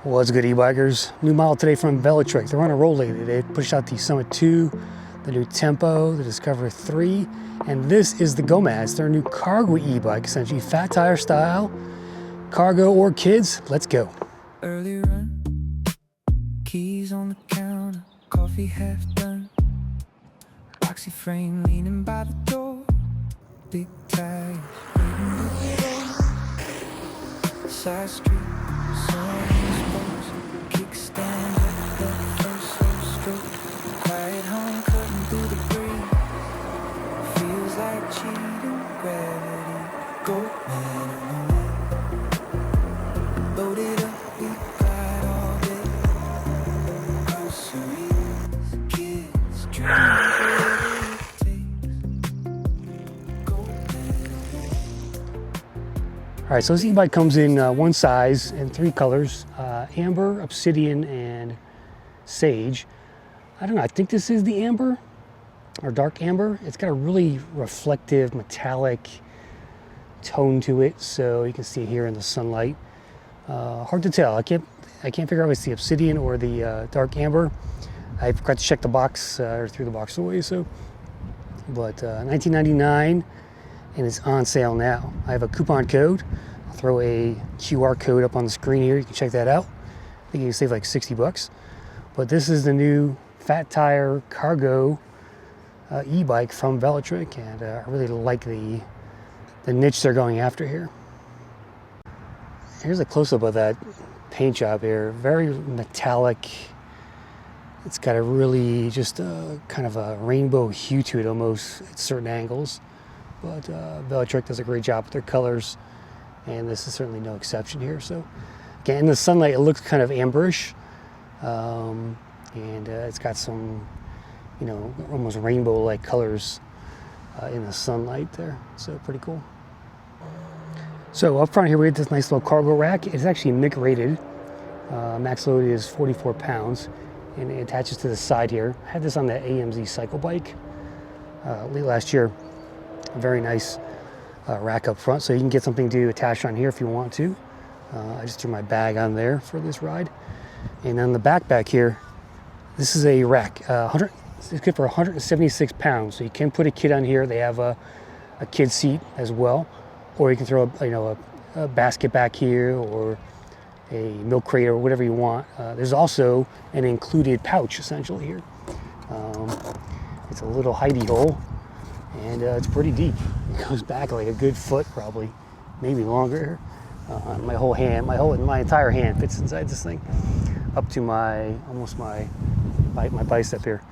What's good, e-bikers? New model today from Velotric. They're on a roll lately. They pushed out the Summit 2, the new Tempo, the Discover 3, and this is the GoMad. It's their new cargo e-bike, essentially fat tire style, cargo or kids. Let's go. Early run, keys on the counter, coffee half done, boxy frame leaning by the door, big tires waiting to go, side street, sun exposed, kickstand up the first slow stroke, quiet hum cutting through the breeze, feels like cheating gravity, go man on the way, loaded up. All right, so this e-bike comes in one size and 3 colors, amber, obsidian, and sage. I don't know, I think this is the amber or dark amber. It's got a really reflective metallic tone to it, so you can see it here in the sunlight. Hard to tell. I can't figure out if it's the obsidian or the dark amber. I forgot to check the box or threw the box away. So, but $19.99, and it's on sale now. I have a coupon code. I'll throw a QR code up on the screen here. You can check that out. I think you can save like 60 bucks. But this is the new fat tire cargo e-bike from Velotric, and I really like the niche they're going after here. Here's a close-up of that paint job here. Very metallic. It's got a really just kind of a rainbow hue to it almost at certain angles. But Velotric does a great job with their colors, and this is certainly no exception here. So again, in the sunlight, it looks kind of amberish, and it's got some, you know, almost rainbow-like colors in the sunlight there. So pretty cool. So up front here, we get this nice little cargo rack. It's actually MIC rated. Max load is 44 pounds, and it attaches to the side here. I had this on the AMZ cycle bike late last year. A very nice rack up front, so you can get something to attach on here if you want to. I just threw my bag on there for this ride. And on the back here, this is a rack. It's good for 176 pounds, so you can put a kid on here. They have a kid seat as well, or you can throw a basket back here or a milk crate or whatever you want. There's also an included pouch essentially here. It's a little hidey hole, and it's pretty deep. It goes back like a good foot, probably, maybe longer. My entire hand fits inside this thing, up to almost my bicep here.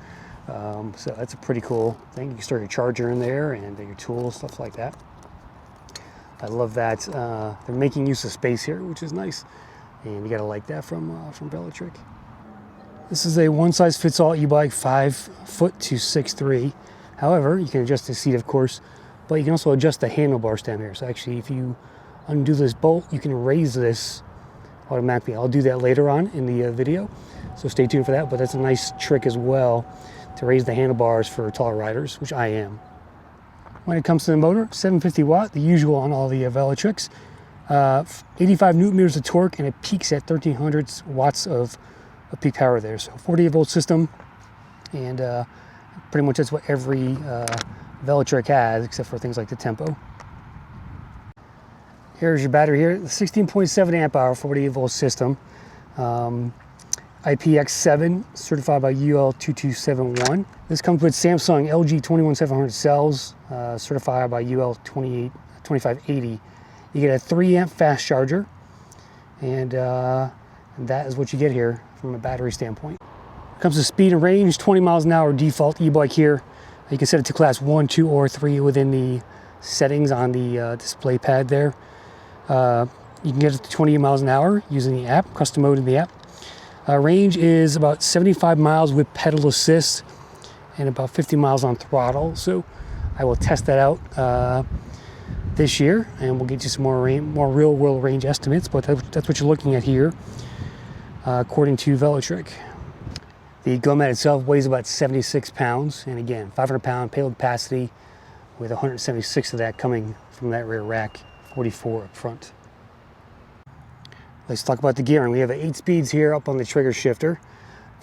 So that's a pretty cool thing. You can store your charger in there and your tools, stuff like that. I love that they're making use of space here, which is nice, and you gotta like that from Velotric. This is a one-size-fits-all e-bike, 5 foot to 6'3". However, you can adjust the seat, of course, but you can also adjust the handlebar stem here. So actually, if you undo this bolt, you can raise this automatically. I'll do that later on in the video, so stay tuned for that. But that's a nice trick as well to raise the handlebars for taller riders, which I am. When it comes to the motor, 750 watt, the usual on all the Velotrics. 85 newton meters of torque, and it peaks at 1300 watts of peak power there. So 48 volt system, and pretty much that's what every Velotric has, except for things like the Tempo. Here's your battery here, the 16.7 amp hour, 48 volt system. IPX7, certified by UL2271. This comes with Samsung LG 21700 cells, certified by UL2580. You get a 3 amp fast charger, and that is what you get here from a battery standpoint. It comes to speed and range, 20 miles an hour default e-bike here. You can set it to class 1, 2, or 3 within the settings on the display pad there. You can get it to 28 miles an hour using the app, custom mode in the app. Range is about 75 miles with pedal assist and about 50 miles on throttle. So I will test that out this year, and we'll get you some more real world range estimates, but that's what you're looking at here, according to Velotric. The GoMad itself weighs about 76 pounds, and again, 500 pound payload capacity with 176 of that coming from that rear rack, 44 up front. Let's talk about the gearing. We have 8 speeds here up on the trigger shifter.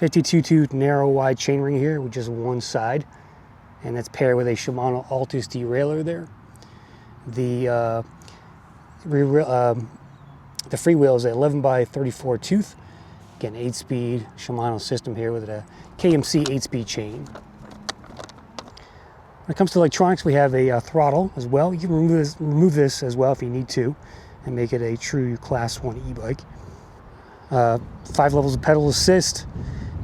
52-tooth narrow wide chainring here with just one side. And that's paired with a Shimano Altus derailleur there. The freewheel is an 11 by 34 tooth. Again, 8-speed Shimano system here with a KMC 8-speed chain. When it comes to electronics, we have a throttle as well. You can remove this as well if you need to and make it a true Class 1 e-bike. 5 levels of pedal assist.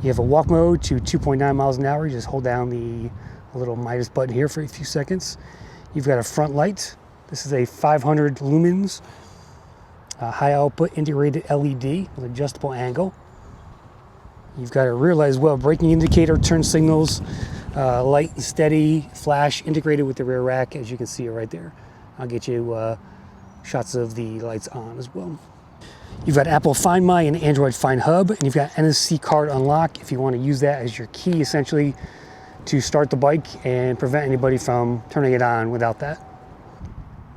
You have a walk mode to 2.9 miles an hour. You just hold down the little Midas button here for a few seconds. You've got a front light. This is a 500 lumens high output integrated LED with adjustable angle. You've got a rear light as well, braking indicator, turn signals, light and steady, flash integrated with the rear rack, as you can see it right there. I'll get you shots of the lights on as well. You've got Apple Find My and Android Find Hub, and you've got NFC card unlock if you want to use that as your key essentially to start the bike and prevent anybody from turning it on without that.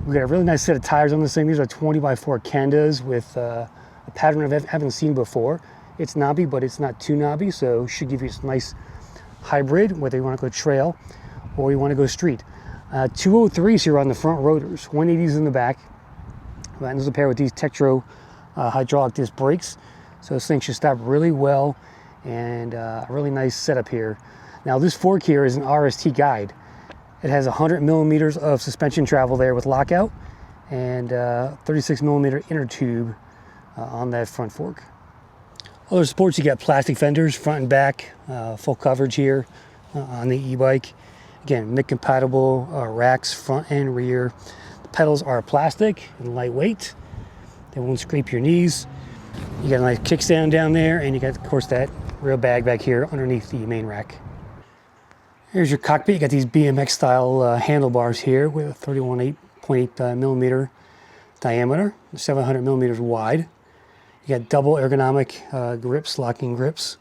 We've got a really nice set of tires on this thing. These are 20 by 4 Candas with a pattern I haven't seen before. It's knobby, but it's not too knobby, so should give you a nice hybrid, whether you want to go trail or you want to go street. 203s here on the front rotors, 180s in the back. And those are paired with these Tektro hydraulic disc brakes. So this thing should stop really well, and a really nice setup here. Now this fork here is an RST guide. It has 100 millimeters of suspension travel there with lockout and 36 millimeter inner tube on that front fork. Other sports, you got plastic fenders, front and back, full coverage here on the e-bike. Again, MIG compatible racks, front and rear. The pedals are plastic and lightweight. They won't scrape your knees. You got a nice kickstand down there, and you got, of course, that real bag back here underneath the main rack. Here's your cockpit. You got these BMX style handlebars here with a 31.8 millimeter diameter, 700 millimeters wide. You got double ergonomic grips, locking grips.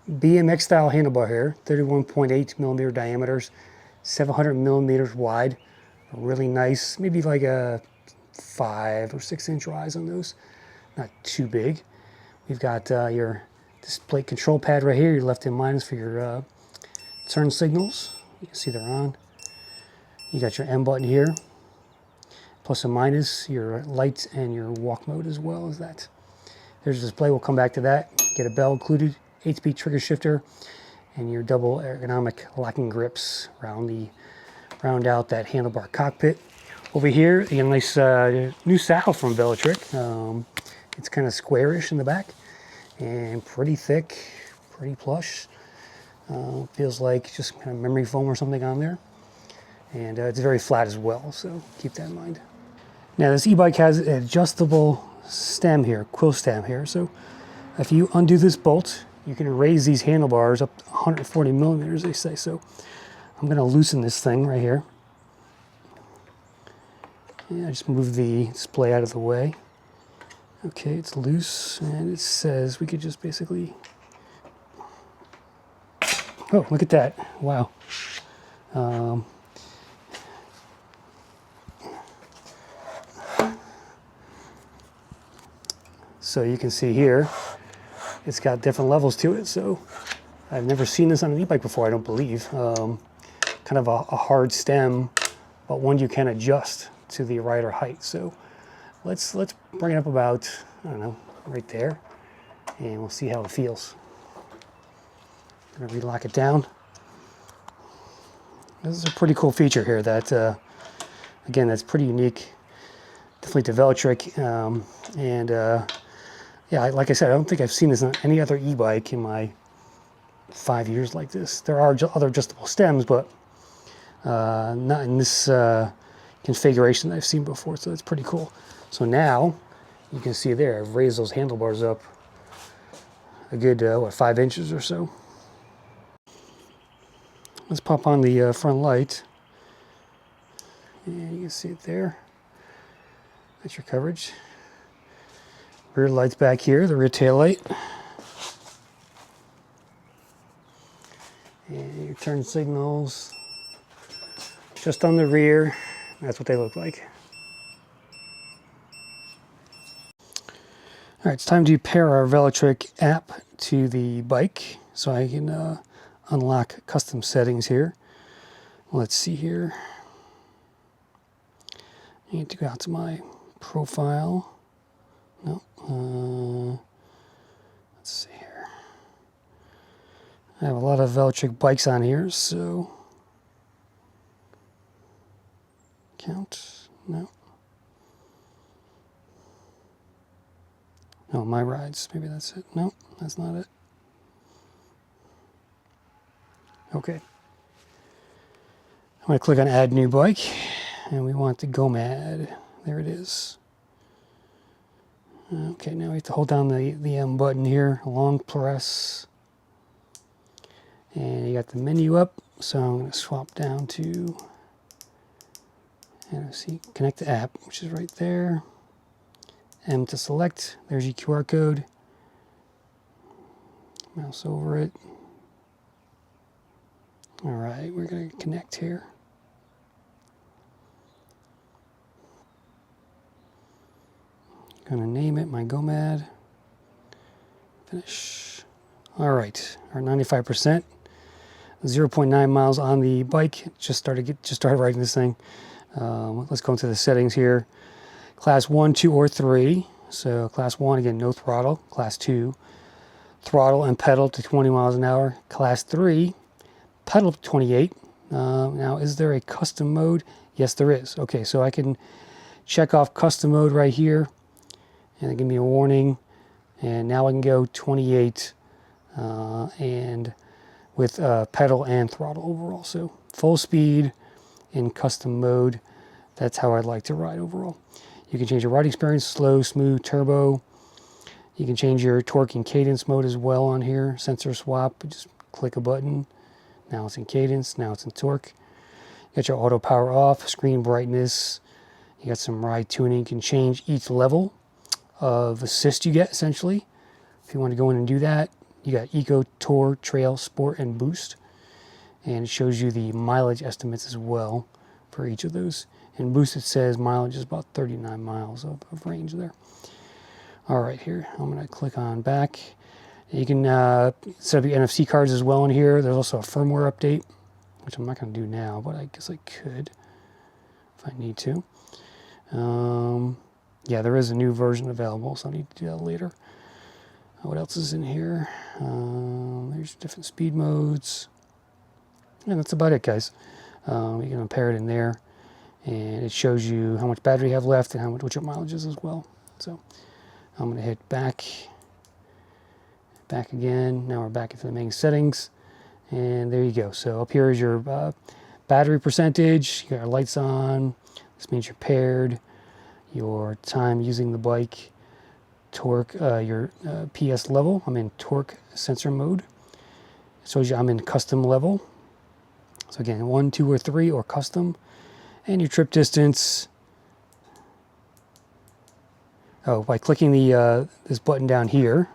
BMX style handlebar here, 31.8 millimeter diameters, 700 millimeters wide. Really nice, maybe like a 5 or 6 inch rise on those. Not too big. We've got your display control pad right here, your left and minus for your turn signals. You can see they're on. You got your M button here, plus and minus, your lights and your walk mode as well as that. There's a display, we'll come back to that. Get a bell included, 8-speed trigger shifter, and your double ergonomic locking grips round out that handlebar cockpit. Over here, you got a nice new saddle from Velotric. It's kind of squarish in the back and pretty thick, pretty plush. Feels like just kind of memory foam or something on there. And it's very flat as well, so keep that in mind. Now this e-bike has an adjustable stem here, quill stem here. So if you undo this bolt, you can raise these handlebars up to 140 millimeters, they say. So I'm going to loosen this thing right here. Yeah, just move the display out of the way. Okay, it's loose, and it says we could just basically... Oh, look at that. Wow. So you can see here, it's got different levels to it. So I've never seen this on an e-bike before, I don't believe. Kind of a hard stem, but one you can adjust to the rider height. So let's bring it up about, I don't know, right there, and we'll see how it feels. I'm gonna relock it down. This is a pretty cool feature here that, again, that's pretty unique, definitely to Velotric. Yeah, like I said, I don't think I've seen this on any other e-bike in my 5 years like this. There are other adjustable stems, but not in this configuration that I've seen before, so that's pretty cool. So now, you can see there, I've raised those handlebars up a good, 5 inches or so. Let's pop on the front light. And you can see it there. That's your coverage. Rear light's back here, the rear tail light. And your turn signals, just on the rear. That's what they look like. All right, it's time to pair our Velotric app to the bike so I can unlock custom settings here. Let's see here. I need to go out to my profile. No, let's see here. I have a lot of Velotric bikes on here, so count, no. No, my rides, maybe that's it. No, that's not it. Okay. I'm going to click on add new bike, and we want the GoMad. There it is. Okay, now we have to hold down the M button here, long press. And you got the menu up, so I'm going to swap down to, and see, connect the app, which is right there. M to select, there's your QR code. Mouse over it. All right, we're going to connect here. Going to name it my GoMad. Finish. All right, our 95%. 0.9 miles on the bike. Just started writing this thing. Let's go into the settings here. Class 1, 2, or 3. So class 1, again, no throttle. Class 2, throttle and pedal to 20 miles an hour. Class 3, pedal to 28. Now, is there a custom mode? Yes, there is. Okay, so I can check off custom mode right here, and it give me a warning. And now I can go 28 and with pedal and throttle overall. So full speed in custom mode. That's how I'd like to ride overall. You can change your riding experience, slow, smooth, turbo. You can change your torque and cadence mode as well on here. SensorSwap, just click a button. Now it's in cadence, now it's in torque. You got your auto power off, screen brightness. You got some ride tuning. You can change each level of assist you get, essentially. If you want to go in and do that, you got Eco, Tour, Trail, Sport, and Boost. And it shows you the mileage estimates as well for each of those. And Boost, it says mileage is about 39 miles of range there. All right, here, I'm going to click on back. You can set up your NFC cards as well in here. There's also a firmware update, which I'm not going to do now, but I guess I could if I need to. Yeah, there is a new version available, so I need to do that later. What else is in here? There's different speed modes. And that's about it, guys. You can pair it in there, and it shows you how much battery you have left and what your mileage is as well. So I'm going to hit back again. Now we're back into the main settings, and there you go. So up here is your battery percentage. You got your lights on. This means you're paired. Your time using the bike, torque, your PS level. I'm in torque sensor mode. It shows you I'm in custom level. So again, 1, 2, or 3, or custom. And your trip distance. Oh, by clicking the this button down here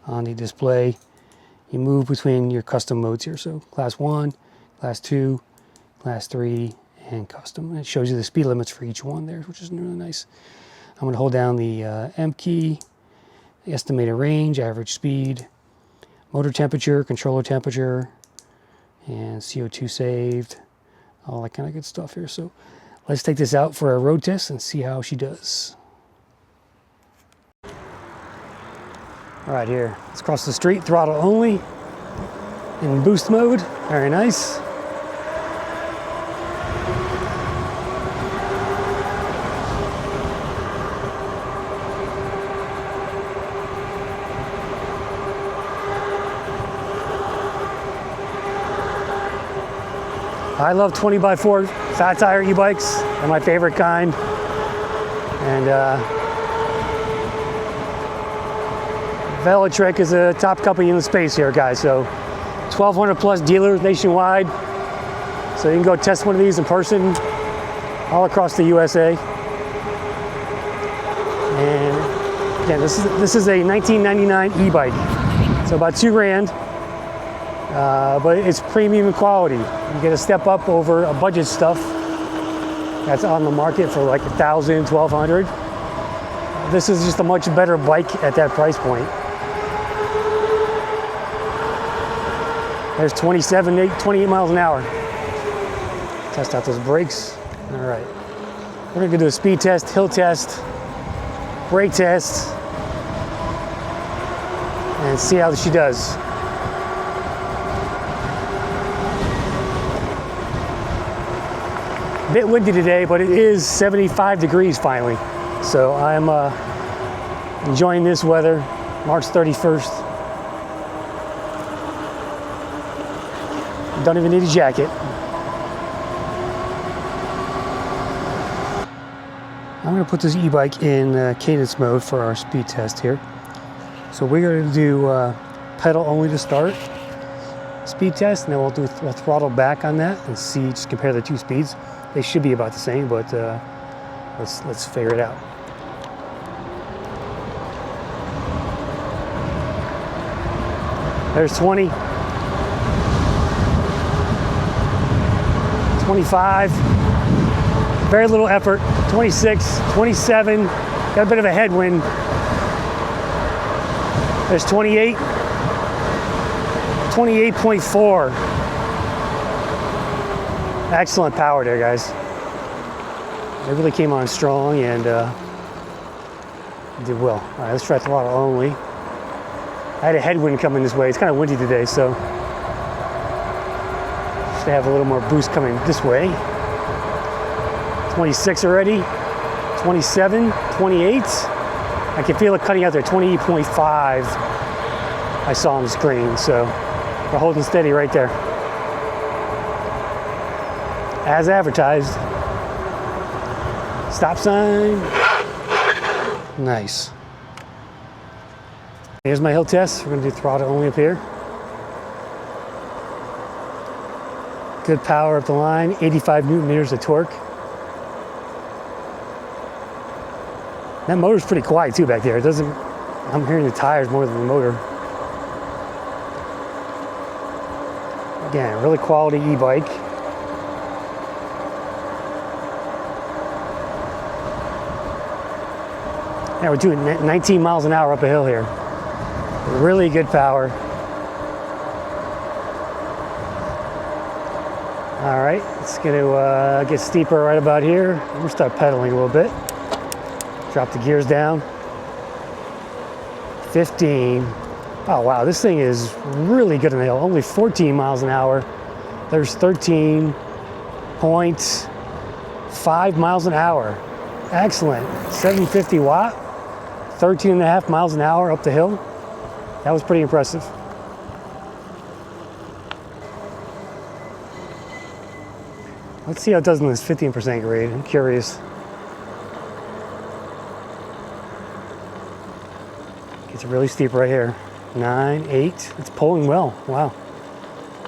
on the display, you move between your custom modes here. So class 1, class 2, class 3, and custom. And it shows you the speed limits for each one there, which is really nice. I'm going to hold down the M key, the estimated range, average speed, motor temperature, controller temperature, and CO2 saved, all that kind of good stuff here. So let's take this out for a road test and see how she does. All right, here, let's cross the street, throttle only, in boost mode, very nice. I love 20x4 fat tire e-bikes. They're my favorite kind. And Velotric is a top company in the space here, guys. So 1,200 plus dealers nationwide. So you can go test one of these in person all across the USA. And again, this is a 1999 e-bike. So about $2,000. But it's premium quality. You get a step up over a budget stuff. that's on the market for like $1,000, $1,200. This is just a much better bike at that price point. There's 28 miles an hour. Test out those brakes. All right. We're gonna do a speed test, hill test, brake test, and see how she does. A bit windy today, but it is 75 degrees finally. So I'm enjoying this weather, March 31st. Don't even need a jacket. I'm gonna put this e-bike in Cadence mode for our speed test here. So we're gonna do pedal only to start speed test, and then we'll throttle back on that and see, just compare the two speeds. They should be about the same, but let's figure it out. There's 20, 25, very little effort, 26, 27, got a bit of a headwind. There's 28, 28.4. Excellent power there, guys. It really came on strong and did well. All right, let's try throttle only. I had a headwind coming this way. It's kind of windy today, so should have a little more boost coming this way. 26 already, 27, 28. I can feel it cutting out there, 28.5 I saw on the screen, so we're holding steady right there. As advertised. Stop sign. Nice. Here's my hill test. We're gonna do throttle only up here. Good power up the line, 85 Newton meters of torque. That motor's pretty quiet too back there. It doesn't, I'm hearing the tires more than the motor. Again, really quality e-bike. Yeah, we're doing 19 miles an hour up a hill here. Really good power. All right, it's gonna get steeper right about here. I'm gonna start pedaling a little bit. Drop the gears down. 15. Oh wow, this thing is really good on the hill. Only 14 miles an hour. There's 13.5 miles an hour. Excellent. 750 watt. 13.5 miles an hour up the hill. That was pretty impressive. Let's see how it does in this 15% grade. I'm curious. Gets really steep right here. 9, 8. It's pulling well. Wow.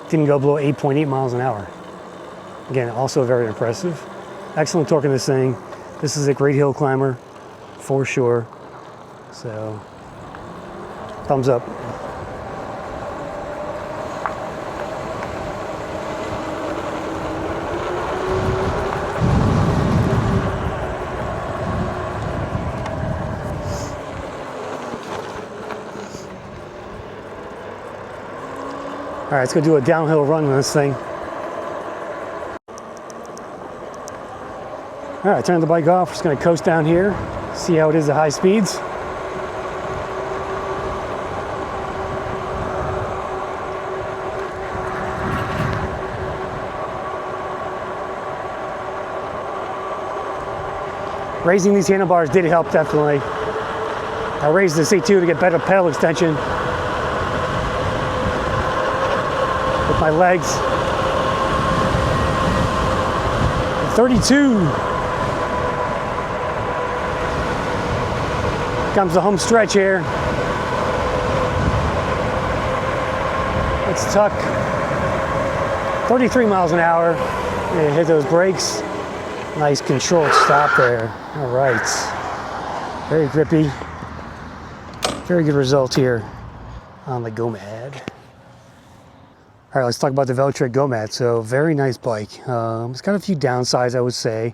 Didn't go below 8.8 miles an hour. Again, also very impressive. Excellent torque in this thing. This is a great hill climber for sure. So, thumbs up. All right, let's go do a downhill run on this thing. All right, turn the bike off. We're just gonna coast down here, see how it is at high speeds. Raising these handlebars did help, definitely. I raised the C2 to get better pedal extension with my legs. 32. Comes the home stretch here. Let's tuck. 33 miles an hour. And hit those brakes. Nice controlled stop there. All right. Very grippy. Very good result here on the GoMad. All right, let's talk about the Velotric GoMad. So very nice bike. It's got a few downsides, I would say.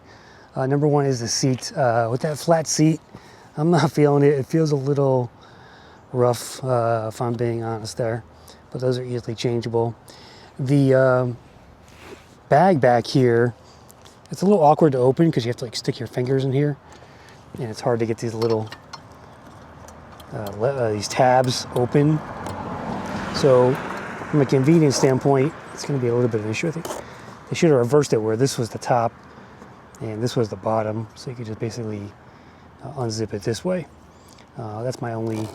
Number one is the seat. With that flat seat, I'm not feeling it. It feels a little rough, if I'm being honest there, but those are easily changeable. The bag back here, it's a little awkward to open because you have to like stick your fingers in here, and it's hard to get these little these tabs open. So from a convenience standpoint, it's going to be a little bit of an issue. I think they should have reversed it where this was the top and this was the bottom, so you could just basically unzip it this way. That's my only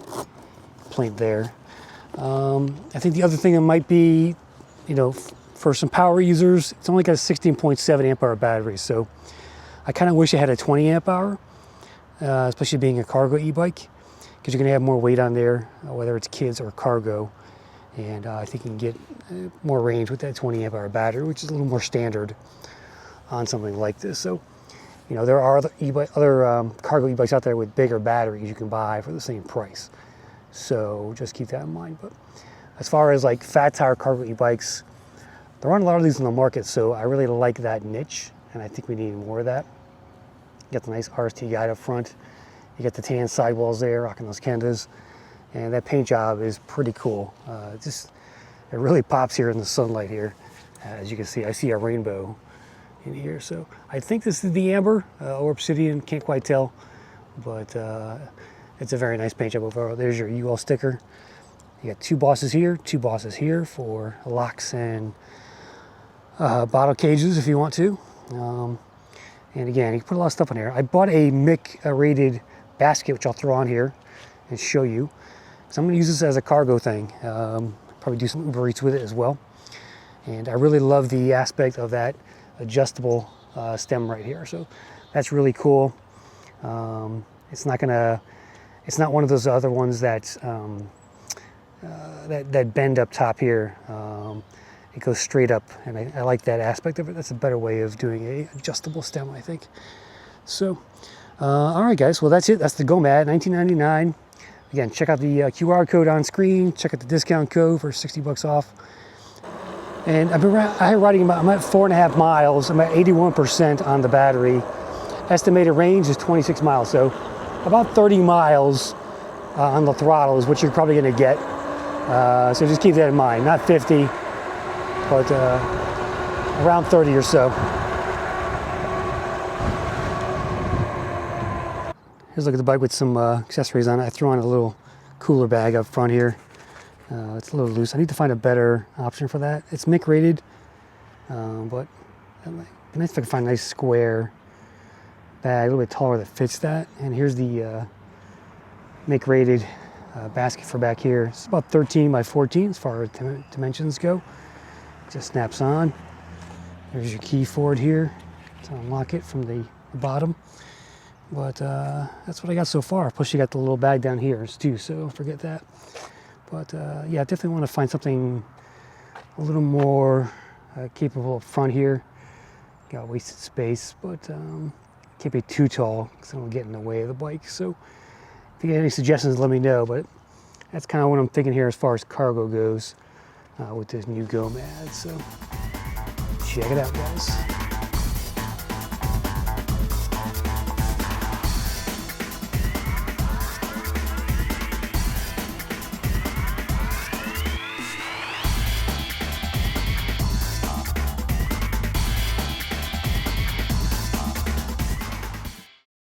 complaint there. I think the other thing that might be, for some power users, it's only got a 16.7 amp hour battery, so I kind of wish it had a 20 amp hour, especially being a cargo e-bike, because you're going to have more weight on there, whether it's kids or cargo, and I think you can get more range with that 20 amp hour battery, which is a little more standard on something like this. So, there are other cargo e-bikes out there with bigger batteries you can buy for the same price. So just keep that in mind. But as far as like fat tire cargo e-bikes, there aren't a lot of these in the market, so I really like that niche, and I think we need more of that. You got the nice RST guide up front. You got the tan sidewalls there, rocking those Kendas, and that paint job is pretty cool. It really pops here in the sunlight here. As you can see, I see a rainbow in here. So I think this is the amber or obsidian, can't quite tell, but it's a very nice paint job overall. There's your UL sticker. You got two bosses here for locks and bottle cages if you want to. And again, you can put a lot of stuff in here. I bought a MIC rated basket, which I'll throw on here and show you. So I'm going to use this as a cargo thing. Probably do some Uber Eats with it as well. And I really love the aspect of that adjustable stem right here. So that's really cool. It's not one of those other ones that bend up top here. It goes straight up, and I like that aspect of it. That's a better way of doing a adjustable stem, I think. So, all right, guys. Well, that's it. That's the GoMad, $19.99. Again, check out the QR code on screen. Check out the discount code for $60 off. And I'm at 4.5 miles. I'm at 81% on the battery. Estimated range is 26 miles, so about 30 miles on the throttle is what you're probably going to get. So just keep that in mind. Not 50. But around 30 or so. Here's a look at the bike with some accessories on it. I threw on a little cooler bag up front here. It's a little loose. I need to find a better option for that. It's MIC rated, but it'd be nice if I could find a nice square bag, a little bit taller that fits that. And here's the MIC rated basket for back here. It's about 13 by 14 as far as dimensions go. Just snaps on. There's your key for it here to unlock it from the bottom. But that's what I got so far. Plus you got the little bag down here too, so don't forget that. But yeah, I definitely want to find something a little more capable up front here. Got wasted space, but can't be too tall because it'll get in the way of the bike. So if you get any suggestions, let me know. But that's kind of what I'm thinking here as far as cargo goes. With this new GoMad, so check it out, guys.